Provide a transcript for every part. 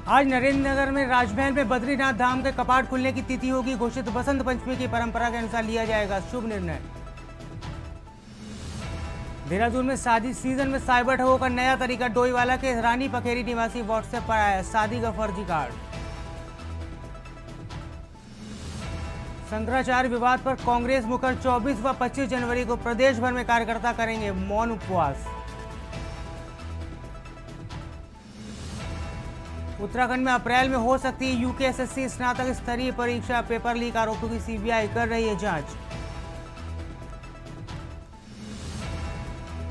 आज नरेंद्र नगर में राजमहल में बद्रीनाथ धाम के कपाट खुलने की तिथि होगी घोषित। बसंत पंचमी की परंपरा के अनुसार लिया जाएगा शुभ निर्णय। देहरादून में शादी सीजन में साइबर ठगों का नया तरीका। डोईवाला के रानी पखेरी निवासी व्हाट्सएप पर आया शादी का फर्जी कार्ड। शंकराचार्य विवाद पर कांग्रेस मुकर। 24 व 25 जनवरी को प्रदेश भर में कार्यकर्ता करेंगे मौन उपवास। उत्तराखंड में अप्रैल में हो सकती है यूकेएसएससी स्नातक स्तरीय परीक्षा। पेपर लीक आरोपों की सीबीआई कर रही है जांच।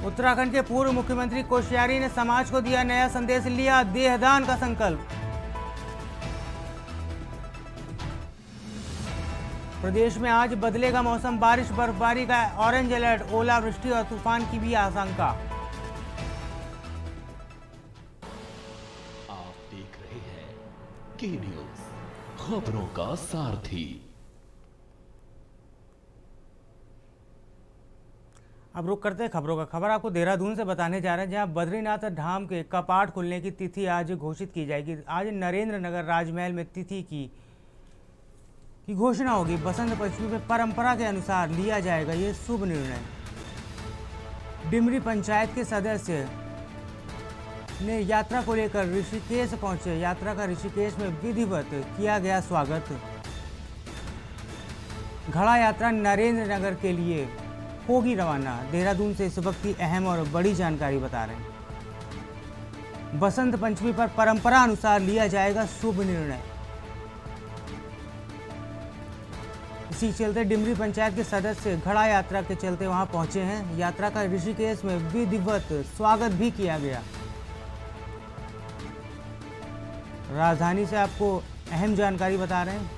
उत्तराखंड के पूर्व मुख्यमंत्री कोश्यारी ने समाज को दिया नया संदेश। लिया देहदान का संकल्प। प्रदेश में आज बदलेगा मौसम। बारिश बर्फबारी का ऑरेंज अलर्ट। ओलावृष्टि और तूफान की भी आशंका। आप देख रहे हैं के न्यूज, खबरों का सारथी। अब रुक करते हैं खबरों का। खबर आपको देहरादून से बताने जा रहे हैं, जहां बद्रीनाथ धाम के कपाट खुलने की तिथि आज घोषित की जाएगी। आज नरेंद्र नगर राजमहल में तिथि की घोषणा होगी। बसंत पंचमी में परंपरा के अनुसार लिया जाएगा ये शुभ निर्णय। डिमरी पंचायत के सदस्य ने यात्रा को लेकर ऋषिकेश पहुंचे। यात्रा का ऋषिकेश में विधिवत किया गया स्वागत। घड़ा यात्रा नरेंद्र नगर के लिए होगी रवाना। देहरादून से इस वक्त की अहम और बड़ी जानकारी बता रहे हैं। बसंत पंचमी पर परंपरा अनुसार लिया जाएगा शुभ निर्णय। इसी चलते डिमरी पंचायत के सदस्य घड़ा यात्रा के चलते वहां पहुंचे हैं। यात्रा का ऋषिकेश में विधिवत स्वागत भी किया गया। राजधानी से आपको अहम जानकारी बता रहे हैं।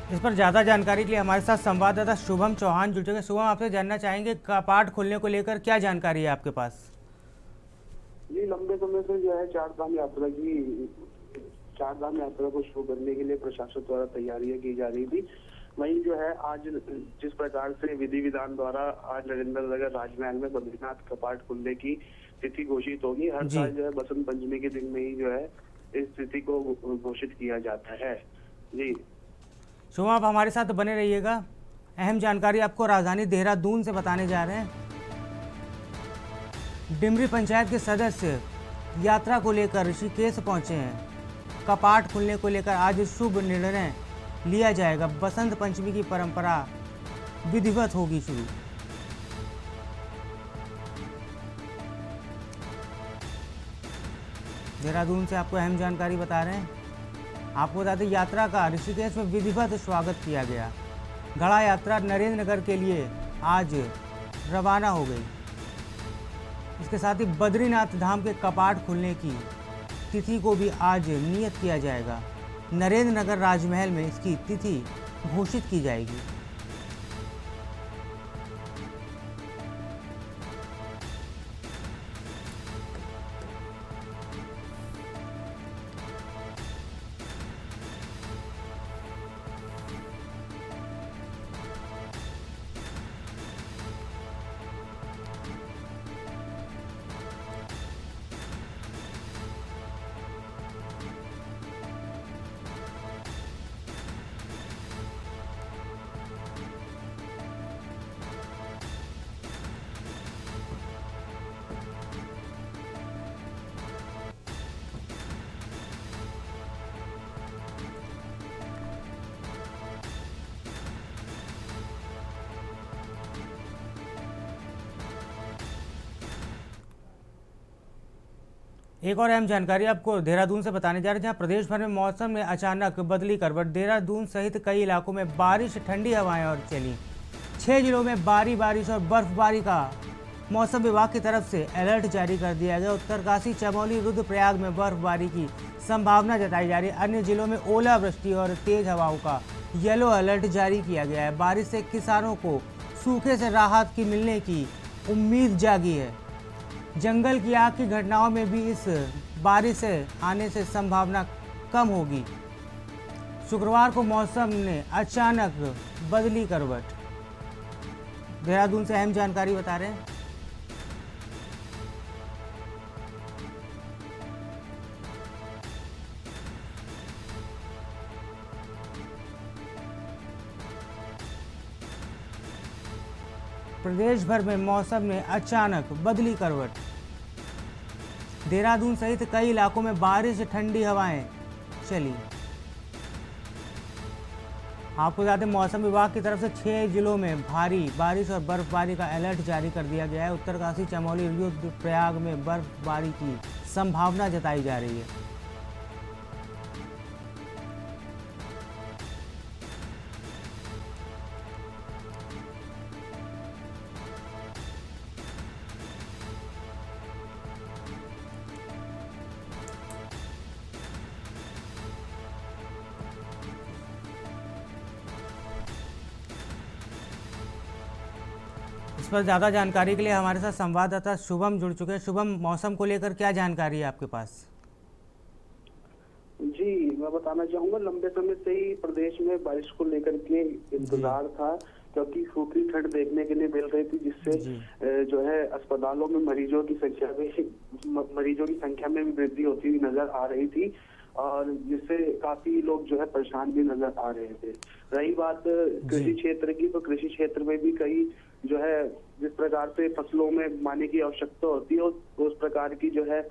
इस पर ज़्यादा जानकारी के लिए हमारे साथ संवाददाता शुभम चौहान जुड़ चुके हैं। शुभम, आपसे जानना चाहेंगे कपाट खुलने को लेकर क्या जानकारी है आपके पास? जी, लंबे समय से जो है चार धाम यात्रा को शुरू करने के लिए प्रशासन द्वारा तैयारियां की जा रही थी। वहीं जो है आज जिस प्रकार से विधि विधान द्वारा आज नरेंद्र नगर राजमहल में बद्रीनाथ कपाट खुलने की तिथि घोषित होगी। हर साल जो है बसंत पंचमी के दिन में ही जो है इस तिथि को घोषित किया जाता है। जी शुभम, आप हमारे साथ बने रहिएगा। अहम जानकारी आपको राजधानी देहरादून से बताने जा रहे हैं। डिमरी पंचायत के सदस्य यात्रा को लेकर ऋषिकेश पहुंचे हैं। कपाट खुलने को लेकर आज शुभ निर्णय लिया जाएगा। बसंत पंचमी की परंपरा विधिवत होगी शुरू। देहरादून से आपको अहम जानकारी बता रहे हैं। आपको बता दें, यात्रा का ऋषिकेश में विधिवत स्वागत किया गया। घड़ा यात्रा नरेंद्र नगर के लिए आज रवाना हो गई। इसके साथ ही बद्रीनाथ धाम के कपाट खुलने की तिथि को भी आज नियत किया जाएगा। नरेंद्र नगर राजमहल में इसकी तिथि घोषित की जाएगी। एक और अहम जानकारी आपको देहरादून से बताने जा रहे हैं, जहां प्रदेश भर में मौसम में अचानक बदली करवट। देहरादून सहित कई इलाकों में बारिश, ठंडी हवाएं और चली। 6 जिलों में भारी बारिश और बर्फबारी का मौसम विभाग की तरफ से अलर्ट जारी कर दिया गया। उत्तरकाशी, चमोली, रुद्रप्रयाग में बर्फबारी की संभावना जताई जा रही है। अन्य जिलों में ओलावृष्टि और तेज हवाओं का येलो अलर्ट जारी किया गया है। बारिश से किसानों को सूखे से राहत की मिलने की उम्मीद जागी है। जंगल की आग की घटनाओं में भी इस बारिश से आने से संभावना कम होगी। शुक्रवार को मौसम ने अचानक बदली करवट। देहरादून से अहम जानकारी बता रहे हैं। प्रदेश भर में मौसम ने अचानक बदली करवट। देहरादून सहित कई इलाकों में बारिश, ठंडी हवाएं चली। आपको बता दें, मौसम विभाग की तरफ से 6 जिलों में भारी बारिश और बर्फबारी का अलर्ट जारी कर दिया गया है। उत्तरकाशी, चमोली, रुद्रप्रयाग में बर्फबारी की संभावना जताई जा रही है। इस पर ज़्यादा जानकारी के लिए हमारे साथ संवाददाता शुभम जुड़ चुके हैं। शुभम, मौसम को लेकर क्या जानकारी है आपके पास? जी, मैं बताना चाहूंगा, लंबे समय से ही प्रदेश में बारिश को लेकर के इंतजार था, क्योंकि सूखी ठंड देखने के लिए मिल रही थी, जिससे जो है अस्पतालों में मरीजों की संख्या में भी वृद्धि होती हुई नजर आ रही थी, और जिससे काफी लोग जो है परेशान भी नजर आ रहे थे। रही बात कृषि क्षेत्र की, तो कृषि क्षेत्र में भी कई जो है जिस प्रकार से फसलों में पानी की आवश्यकता होती है, उस प्रकार की जो है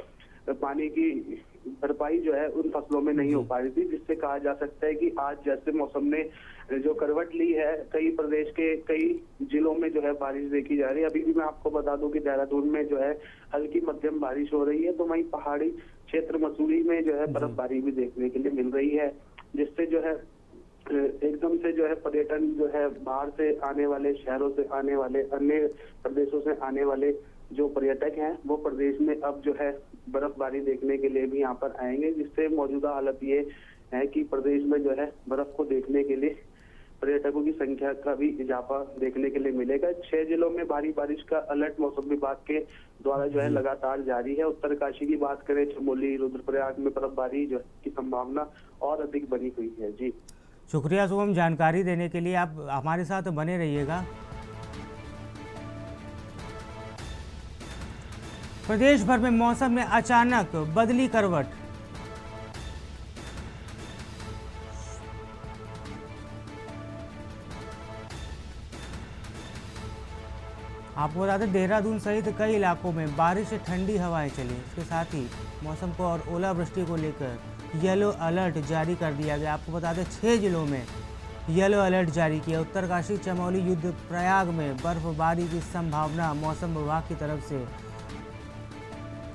पानी की भरपाई जो है उन फसलों में नहीं हो पा रही थी, जिससे कहा जा सकता है कि आज जैसे मौसम ने जो करवट ली है, कई प्रदेश के कई जिलों में जो है बारिश देखी जा रही है। अभी भी मैं आपको बता दूं कि देहरादून में जो है हल्की मध्यम बारिश हो रही है, तो वहीं पहाड़ी क्षेत्र मसूरी में जो है बर्फबारी भी देखने के लिए मिल रही है, जिससे जो है एकदम से जो है पर्यटन जो है बाहर से आने वाले, शहरों से आने वाले, अन्य प्रदेशों से आने वाले जो पर्यटक हैं, वो प्रदेश में अब जो है बर्फबारी देखने के लिए भी यहाँ पर आएंगे, जिससे मौजूदा हालत ये है कि प्रदेश में जो है बर्फ को देखने के लिए पर्यटकों की संख्या का भी इजाफा देखने के लिए मिलेगा। 6 जिलों में भारी बारिश का अलर्ट मौसम विभाग के द्वारा जो है लगातार जारी है। उत्तरकाशी की बात करें, चमोली, रुद्रप्रयाग में बर्फबारी जो की संभावना और अधिक बनी हुई है। जी, शुक्रिया शुभम, जानकारी देने के लिए। आप हमारे साथ बने रहिएगा। प्रदेश भर में मौसम ने अचानक बदली करवट। आपको बता दें, देहरादून सहित कई इलाकों में बारिश से ठंडी हवाएं चली। इसके साथ ही मौसम को और ओलावृष्टि को लेकर येलो अलर्ट जारी कर दिया गया। आपको बता दें, 6 जिलों में येलो अलर्ट जारी किया। उत्तरकाशी, चमोली, रुद्रप्रयाग में बर्फबारी की संभावना मौसम विभाग की तरफ से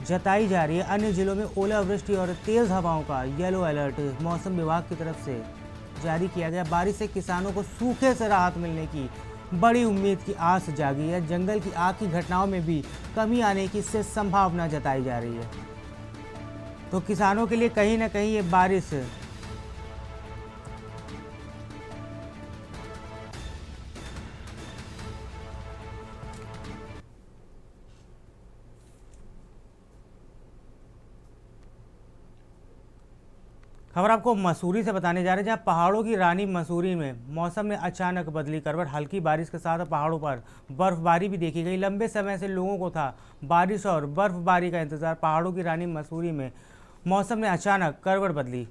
जताई जा रही है। अन्य जिलों में ओलावृष्टि और तेज हवाओं का येलो अलर्ट मौसम विभाग की तरफ से जारी किया गया। बारिश से किसानों को सूखे से राहत मिलने की बड़ी उम्मीद की आस जागी है। जंगल की आग की घटनाओं में भी कमी आने की इससे संभावना जताई जा रही है। तो किसानों के लिए कहीं ना कहीं ये बारिश खबर आपको मसूरी से बताने जा रहे हैं, जहां पहाड़ों की रानी मसूरी में मौसम ने अचानक बदली करवट। हल्की बारिश के साथ पहाड़ों पर बर्फबारी भी देखी गई। लंबे समय से लोगों को था बारिश और बर्फबारी का इंतजार। पहाड़ों की रानी मसूरी में मौसम ने अचानक करवट बदली।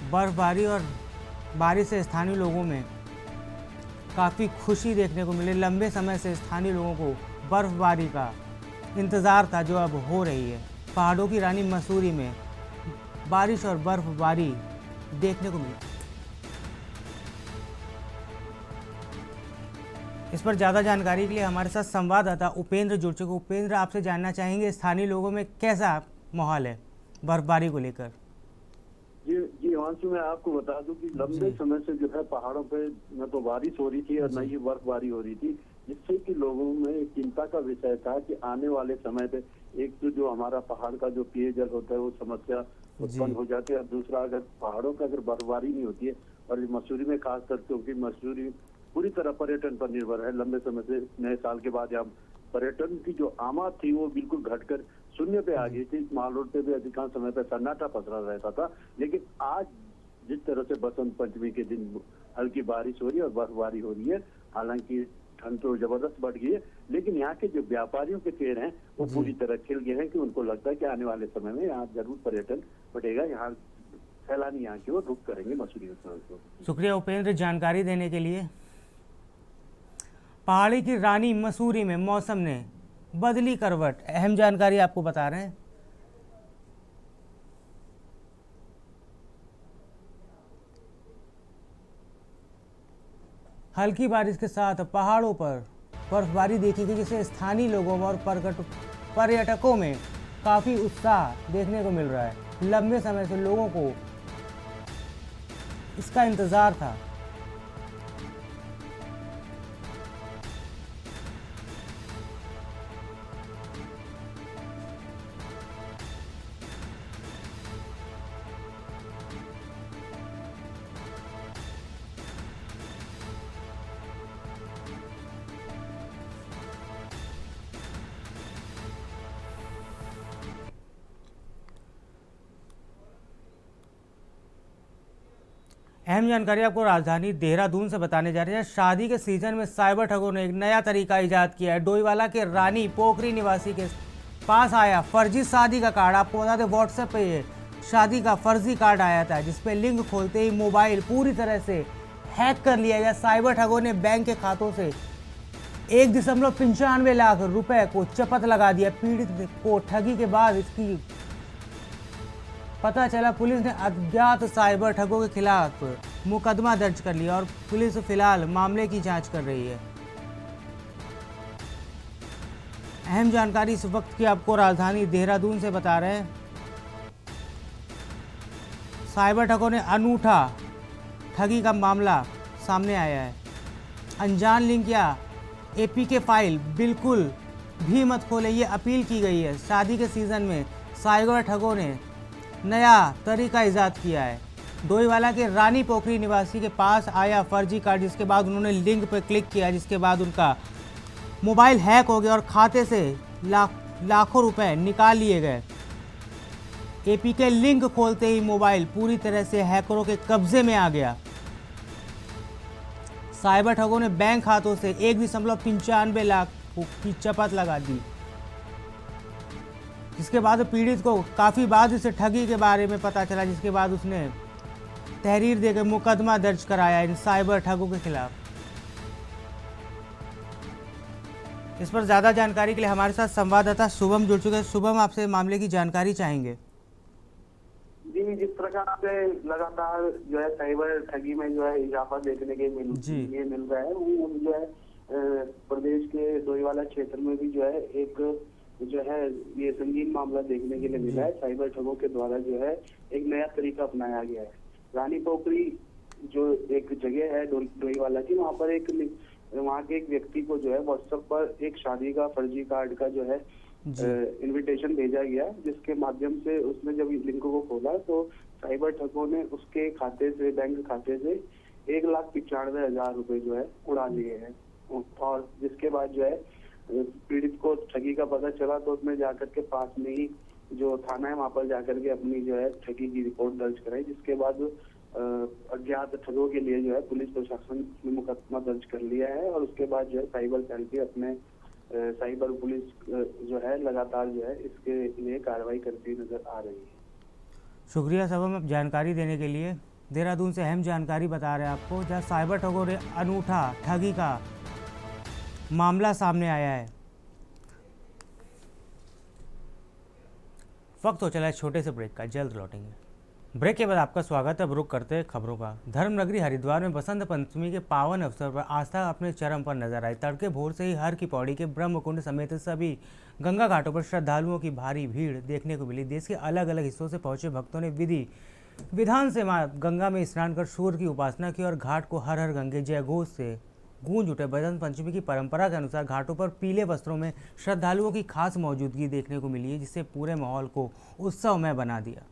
बर्फबारी और बारिश से स्थानीय लोगों में काफ़ी खुशी देखने को मिली। लंबे समय से स्थानीय लोगों को बर्फबारी का इंतज़ार था, जो अब हो रही है। पहाड़ों की रानी मसूरी में बारिश और बर्फबारी देखने को मिली। इस पर ज़्यादा जानकारी के लिए हमारे साथ संवाददाता उपेंद्र जुड़ चुके। उपेंद्र, आपसे जानना चाहेंगे स्थानीय लोगों में कैसा माहौल है बर्फबारी को लेकर। जी हिमांशु, मैं आपको बता दूं कि लंबे समय से जो है पहाड़ों पे न तो बारिश हो रही थी और न ही बर्फबारी हो रही थी, जिससे कि लोगों में एक चिंता का विषय था कि आने वाले समय पे एक तो जो हमारा पहाड़ का जो पेयजल होता है वो समस्या उत्पन्न हो जाती है, और दूसरा अगर पहाड़ों का अगर बर्फबारी नहीं होती है, और मसूरी में खास करके क्योंकि मसूरी पूरी तरह पर्यटन पर निर्भर है, लंबे समय से नए साल के बाद यहाँ पर्यटन की जो आमद थी वो बिल्कुल घटकर शून्य पे आ गई थी। माल रोड पे भी अधिकांश समय पे सन्नाटा पसरा रहता था, लेकिन आज जिस तरह से बसंत पंचमी के दिन हल्की बारिश हो रही है और बर्फबारी हो रही है, हालांकि ठंड तो जबरदस्त बढ़ गई है, लेकिन यहाँ के जो व्यापारियों के पेड़ हैं वो पूरी तरह खिल गए हैं कि उनको लगता है कि आने वाले समय में यहाँ जरूर पर्यटन बढ़ेगा, यहाँ सैलानी यहाँ की ओर रुख करेंगे मसूरी को। शुक्रिया उपेंद्र जानकारी देने के लिए। पहाड़ी की रानी मसूरी में मौसम ने बदली करवट, अहम जानकारी आपको बता रहे हैं। हल्की बारिश के साथ पहाड़ों पर बर्फबारी देखी गई, जिससे स्थानीय लोगों में और पर्यटकों में काफी उत्साह देखने को मिल रहा है। लंबे समय से लोगों को इसका इंतजार था। अहम जानकारी आपको राजधानी देहरादून से बताने जा रहे हैं। शादी के सीजन में साइबर ठगों ने एक नया तरीका इजाद किया है। डोईवाला के रानी पोखरी निवासी के पास आया फर्जी शादी का कार्ड। आपको बता दें, व्हाट्सएप पे ये शादी का फर्जी कार्ड आया था, जिसपे लिंक खोलते ही मोबाइल पूरी तरह से हैक कर लिया गया। साइबर ठगों ने बैंक के खातों से 1.95 लाख रुपए को चपत लगा दिया। पीड़ित को ठगी के बाद इसकी पता चला, पुलिस ने अज्ञात साइबर ठगों के खिलाफ मुकदमा दर्ज कर लिया और पुलिस फिलहाल मामले की जांच कर रही है। अहम जानकारी इस वक्त की आपको राजधानी देहरादून से बता रहे हैं। साइबर ठगों ने अनूठा ठगी का मामला सामने आया है। अनजान लिंक या एपीके फाइल बिल्कुल भी मत खोलें, ये अपील की गई है। शादी के सीजन में साइबर ठगों ने नया तरीका इजाद किया है। डोईवाला के रानी पोखरी निवासी के पास आया फर्जी कार्ड, जिसके बाद उन्होंने लिंक पर क्लिक किया, जिसके बाद उनका मोबाइल हैक हो गया और खाते से लाखों रुपए निकाल लिए गए। एपीके लिंक खोलते ही मोबाइल पूरी तरह से हैकरों के कब्जे में आ गया। साइबर ठगों ने बैंक खातों से 1.95 लाख की चपत लगा दी, जिसके बाद पीड़ित को काफ़ी बाद इसे ठगी के बारे में पता चला, जिसके बाद उसने तहरीर देकर मुकदमा दर्ज कराया इन साइबर ठगों के खिलाफ। इस पर ज़्यादा जानकारी के लिए हमारे साथ संवाददाता शुभम जुड़ चुके हैं। शुभम, आपसे मामले की जानकारी चाहेंगे। जी, जिस प्रकार से लगातार जो है साइबर ठगी में जो है इजाफा देखने के मिल रहा है, वो जो है प्रदेश के डोईवाला क्षेत्र में भी जो है एक जो है ये संगीन मामला देखने के लिए मिला है। साइबर ठगों के द्वारा जो है एक नया तरीका अपनाया गया है। रानी पोखरी जो एक जगह है डोईवाला की, वहाँ के एक व्यक्ति को जो है व्हाट्सएप पर एक शादी का फर्जी कार्ड का जो है इनविटेशन भेजा गया, जिसके माध्यम से उसने जब लिंक को खोला तो साइबर ठगों ने उसके खाते से, बैंक खाते से 1,95,000 रुपए जो है उड़ा लिए हैं। और जिसके बाद जो है पीड़ित को ठगी का पता चला तो उसने जाकर के पास में ही जो थाना है वहां पर जाकर के अपनी जो है ठगी की रिपोर्ट दर्ज कराई, जिसके बाद अज्ञात ठगों के लिए जो है पुलिस प्रशासन ने मुकदमा दर्ज कर लिया है। और उसके बाद जो है साइबर सेल की अपने साइबर पुलिस जो है लगातार जो है इसके लिए कार्रवाई करती नजर आ रही है। शुक्रिया शुभम जानकारी देने के लिए। देहरादून से अहम जानकारी बता रहे हैं आपको, जहाँ साइबर ठगों ने अनूठा ठगी का मामला सामने आया है। वक्त हो चला है छोटे से ब्रेक का, जल्द लौटेंगे। ब्रेक के बाद आपका स्वागत है। अब रुक करते हैं खबरों का। धर्मनगरी हरिद्वार में बसंत पंचमी के पावन अवसर पर आस्था अपने चरम पर नजर आई। तड़के भोर से ही हर की पौड़ी के ब्रह्मकुंड समेत सभी गंगा घाटों पर श्रद्धालुओं की भारी भीड़ देखने को मिली। देश के अलग अलग हिस्सों से पहुंचे भक्तों ने विधि विधान से मां गंगा में स्नान कर सूर्य की उपासना की और घाट को हर हर गंगे जय घोष से गूंज उठे। बसंत पंचमी की परंपरा के अनुसार घाटों पर पीले वस्त्रों में श्रद्धालुओं की खास मौजूदगी देखने को मिली है, जिससे पूरे माहौल को उत्सवमय बना दिया।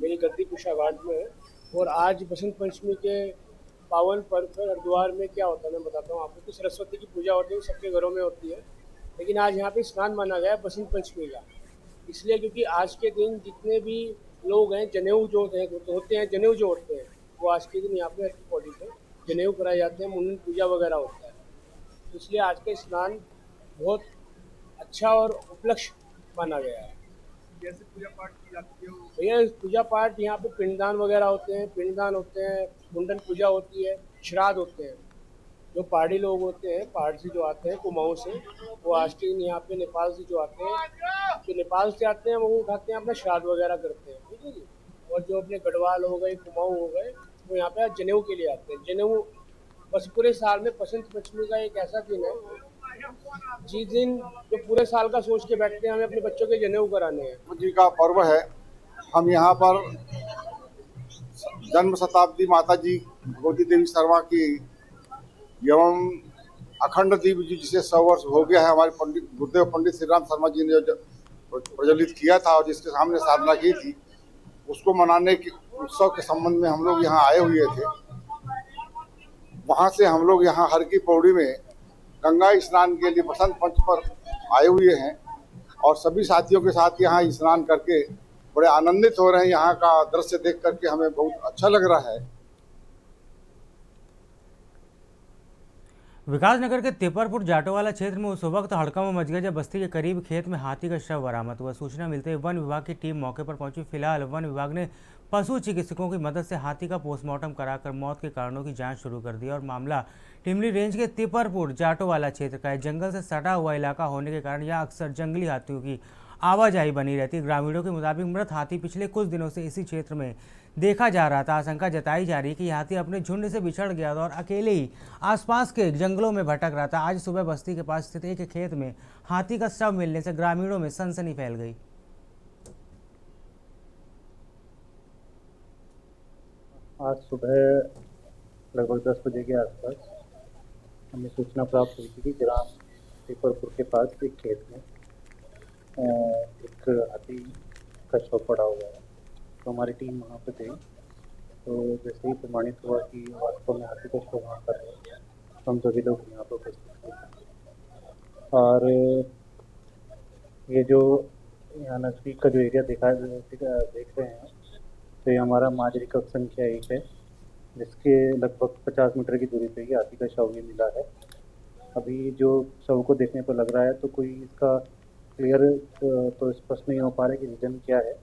मेरी गद्दी कुशाघाट में है और आज बसंत पंचमी के पावन पर्व पर हरिद्वार में क्या होता है मैं बताता हूँ आपको। तो सरस्वती की पूजा होती है, सबके घरों में होती है, लेकिन आज यहाँ पे स्नान माना गया है बसंत पंचमी का। इसलिए क्योंकि आज के दिन जितने भी लोग हैं जनेऊ जो होते हैं, जनेऊ जो होते हैं, वो आज के दिन यहाँ पे हर पौड़ी पे जनेऊ कराए जाते हैं, मुंडन पूजा वगैरह होता है। तो इसलिए आज का स्नान बहुत अच्छा और उपलक्ष्य माना गया है। जैसे पूजा पाठ की जाती है भैया पूजा पाठ यहाँ पे पिंडदान वगैरह होते हैं, मुंडन पूजा होती है, श्राद्ध होते हैं। जो पहाड़ी लोग होते हैं, पहाड़ से जो आते हैं कुमाऊं से, वो आज के दिन यहाँ पे नेपाल से जो आते हैं, जो नेपाल से आते हैं वो उठाते हैं अपना श्राद्ध वगैरह करते हैं, ठीक है जी। और जो अपने गढ़वाल हो गए, कुमाऊं हो गए, वो यहाँ पे जनेऊ के लिए आते हैं। जनेऊ बस पूरे साल में बसंत पंचमी का एक ऐसा दिन है जिस दिन जो पूरे साल का सोच के बैठते हैं हमें अपने बच्चों के जनेऊ कराने हैं। जी का पर्व है। हम यहाँ पर जन्म शताब्दी माता जी भगवती देवी शर्मा की एवं अखंड दीप जी जिसे 100 वर्ष हो गया है, हमारे पंडित गुरुदेव पंडित श्री राम शर्मा जी ने जो प्रज्वलित किया था और जिसके सामने साधना की थी, उसको मनाने के उत्सव के संबंध में हम लोग यहाँ आए हुए थे। वहाँ से हम लोग यहाँ हर की पौड़ी में गंगा स्नान के लिए बसंत पंच पर आए हुए हैं और सभी साथियों के साथ यहाँ स्नान करके बड़े आनंदित हो रहे हैं। यहाँ का दृश्य देख करके हमें बहुत अच्छा लग रहा है। विकासनगर के तिपरपुर जाटोवाला क्षेत्र में उस वक्त हड़कंप मच गया जब बस्ती के करीब खेत में हाथी का शव बरामद हुआ। सूचना मिलते ही वन विभाग की टीम मौके पर पहुंची। फिलहाल वन विभाग ने पशु चिकित्सकों की मदद से हाथी का पोस्टमार्टम कराकर मौत के कारणों की जांच शुरू कर दी और मामला टिमली रेंज के तिपरपुर जाटोवाला क्षेत्र का है। जंगल से सटा हुआ इलाका होने के कारण यह अक्सर जंगली हाथियों की आवाजाही बनी रहती है। ग्रामीणों के मुताबिक मृत हाथी पिछले कुछ दिनों से इसी क्षेत्र में देखा जा रहा था। आशंका जताई जा रही है कि यह हाथी अपने झुंड से बिछड़ गया था और अकेले ही आसपास के जंगलों में भटक रहा था। आज सुबह बस्ती के पास स्थित एक खेत में हाथी का शव मिलने से ग्रामीणों में सनसनी फैल गई। आज सुबह लगभग 10 बजे के आसपास हमें सूचना प्राप्त हुई थी कि ग्राम तिपरपुर के पास एक खेत में एक हाथी का शव पड़ा हुआ है। तो हमारी टीम वहाँ पे गई, तो जैसे ही प्रमाणित हुआ कि वास्तव में हाथी का शव वहाँ पर है, तो हम सभी लोग यहाँ पर उपस्थित थे। और ये जो यहाँ नज़दीक का जो एरिया देख रहे हैं, तो ये हमारा माजरी कप संख्या 1 है, जिसके लगभग 50 मीटर की दूरी पे ही हाथी का शव भी मिला है। अभी जो शव को देखने पर लग रहा है तो कोई इसका क्लियर तो स्पष्ट नहीं हो पा रहा है कि रीजन क्या है।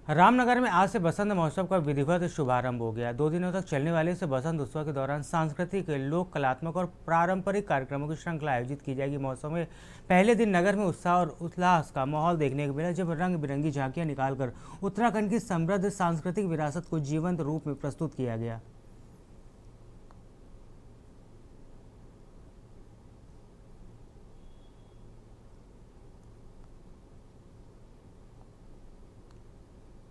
रामनगर में आज से बसंत महोत्सव का विधिवत शुभारंभ हो गया। 2 दिनों तक चलने वाले इस बसंत उत्सव के दौरान सांस्कृतिक, लोक कलात्मक और पारंपरिक कार्यक्रमों की श्रृंखला आयोजित की जाएगी। महोत्सव में पहले दिन नगर में उत्साह और उल्लास का माहौल देखने को मिला, जब रंग बिरंगी झांकियां निकालकर उत्तराखंड की समृद्ध सांस्कृतिक विरासत को जीवंत रूप में प्रस्तुत किया गया।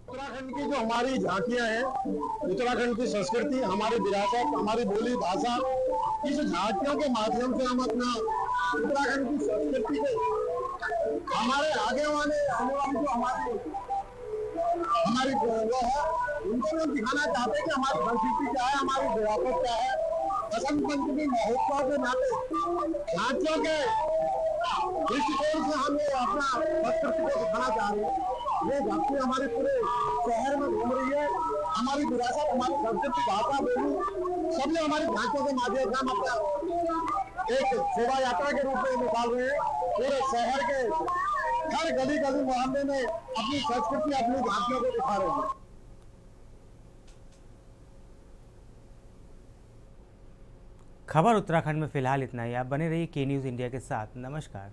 उत्तराखंड की जो हमारी झांकियां हैं, उत्तराखंड की संस्कृति, हमारी विरासत, हमारी बोली भाषा, इस झांकियों के माध्यम से हम अपना उत्तराखंड की संस्कृति को हमारे आने वाली जो हमारी वो है, उनको हम दिखाना चाहते हैं कि हमारी संस्कृति क्या है, हमारी विरासत क्या है। बसंत पंचमी महोत्सव के नाते झांकियों के दृष्टिकोण से हम अपना संस्कृति को दिखाना चाह रहे हैं। ये झांकी हमारे पूरे शहर में घूम रही है। हमारी विरासत, हमारी संस्कृति, भाषा, बोली सब ये हमारी झांकियों के माध्यम से हम अपना एक शोभा यात्रा के रूप में निकाल रहे हैं। पूरे शहर के हर गली गली मोहल्ले में अपनी संस्कृति, अपनी झांकियों को दिखा रहे हैं। खबर उत्तराखंड में फिलहाल इतना ही। आप बने रहिए के न्यूज़ इंडिया के साथ। नमस्कार।